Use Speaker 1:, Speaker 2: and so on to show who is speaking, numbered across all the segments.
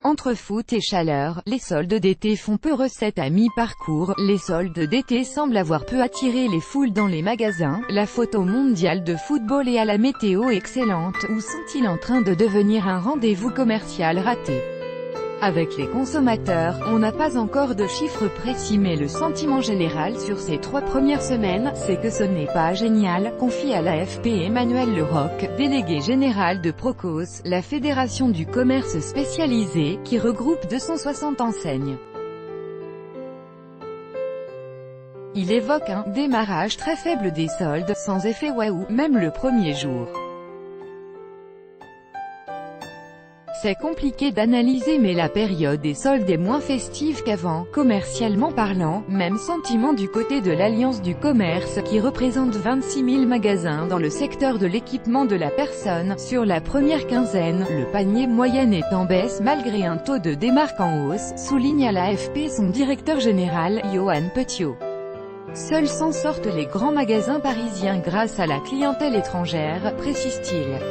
Speaker 1: Entre foot et chaleur, les soldes d'été font peu recette à mi-parcours. Les soldes d'été semblent avoir peu attiré les foules dans les magasins. La faute au mondial de football et à la météo excellente, ou sont-ils en train de devenir un rendez-vous commercial raté? Avec les consommateurs, on n'a pas encore de chiffres précis, mais le sentiment général sur ces 3 premières semaines, c'est que ce n'est pas génial, confie à l'AFP Emmanuel Leroc, délégué général de Procos, la fédération du commerce spécialisé, qui regroupe 260 enseignes. Il évoque un « démarrage très faible des soldes, sans effet waouh, même le premier jour ». C'est compliqué d'analyser, mais la période des soldes est moins festive qu'avant, commercialement parlant. Même sentiment du côté de l'Alliance du commerce, qui représente 26 000 magasins dans le secteur de l'équipement de la personne. Sur la première quinzaine, le panier moyen est en baisse malgré un taux de démarque en hausse, souligne à l'AFP son directeur général, Johan Petiot. Seuls s'en sortent les grands magasins parisiens grâce à la clientèle étrangère, précise-t-il.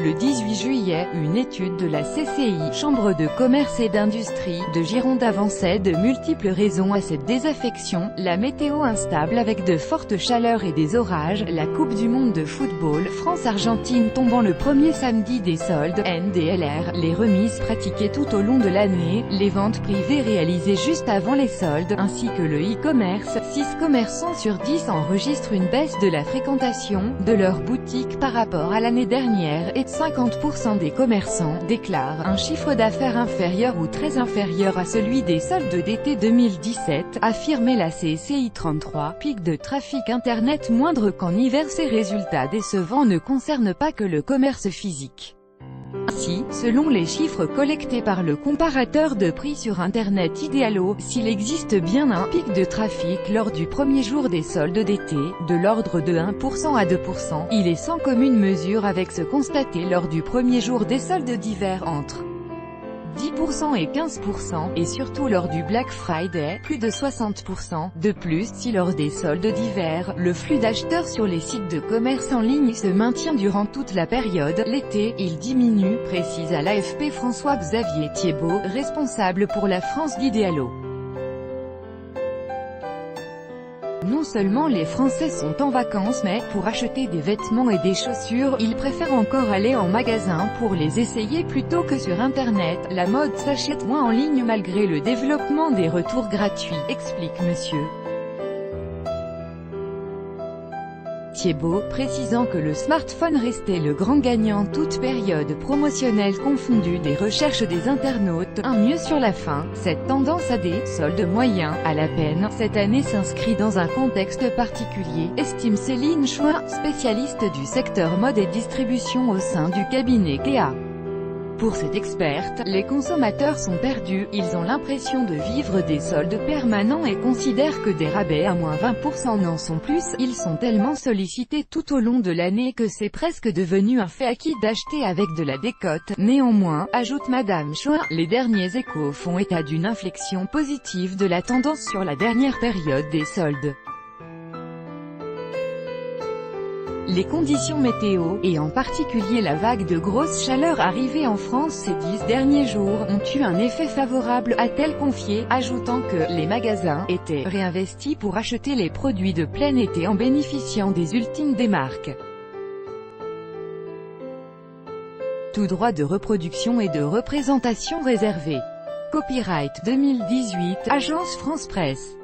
Speaker 1: Le 18 juillet, une étude de la CCI, Chambre de commerce et d'industrie, de Gironde avançait de multiples raisons à cette désaffection: la météo instable avec de fortes chaleurs et des orages, la Coupe du monde de football, France-Argentine tombant le premier samedi des soldes, NDLR, les remises pratiquées tout au long de l'année, les ventes privées réalisées juste avant les soldes, ainsi que le e-commerce. 6 commerçants sur 10 enregistrent une baisse de la fréquentation de leur boutique par rapport à l'année dernière, et 50% des commerçants déclarent un chiffre d'affaires inférieur ou très inférieur à celui des soldes d'été 2017, affirmait la CCI 33. Pic de trafic internet moindre qu'en hiver. Ces résultats décevants ne concernent pas que le commerce physique. Ainsi, selon les chiffres collectés par le comparateur de prix sur Internet Idealo, s'il existe bien un pic de trafic lors du premier jour des soldes d'été, de l'ordre de 1% à 2%, il est sans commune mesure avec ce constaté lors du premier jour des soldes d'hiver entre 10% et 15%, et surtout lors du Black Friday, plus de 60%. De plus, si lors des soldes d'hiver, le flux d'acheteurs sur les sites de commerce en ligne se maintient durant toute la période, l'été, il diminue, précise à l'AFP François-Xavier Thiebaud, responsable pour la France d'Idealo. Non seulement les Français sont en vacances, mais, pour acheter des vêtements et des chaussures, ils préfèrent encore aller en magasin pour les essayer plutôt que sur Internet. La mode s'achète moins en ligne malgré le développement des retours gratuits, explique Monsieur Thiebaud, précisant que le smartphone restait le grand gagnant toute période promotionnelle confondue des recherches des internautes. Un mieux sur la fin, cette tendance à des soldes moyens, à la peine, cette année s'inscrit dans un contexte particulier, estime Céline Chouin, spécialiste du secteur mode et distribution au sein du cabinet Kea. Pour cette experte, les consommateurs sont perdus, ils ont l'impression de vivre des soldes permanents et considèrent que des rabais à moins 20% n'en sont plus. Ils sont tellement sollicités tout au long de l'année que c'est presque devenu un fait acquis d'acheter avec de la décote. Néanmoins, ajoute Madame Chouin, les derniers échos font état d'une inflexion positive de la tendance sur la dernière période des soldes. Les conditions météo, et en particulier la vague de grosse chaleur arrivée en France ces 10 derniers jours, ont eu un effet favorable, a-t-elle confié, ajoutant que les magasins étaient réinvestis pour acheter les produits de plein été en bénéficiant des ultimes démarques. Tout droit de reproduction et de représentation réservé. Copyright 2018, Agence France Presse.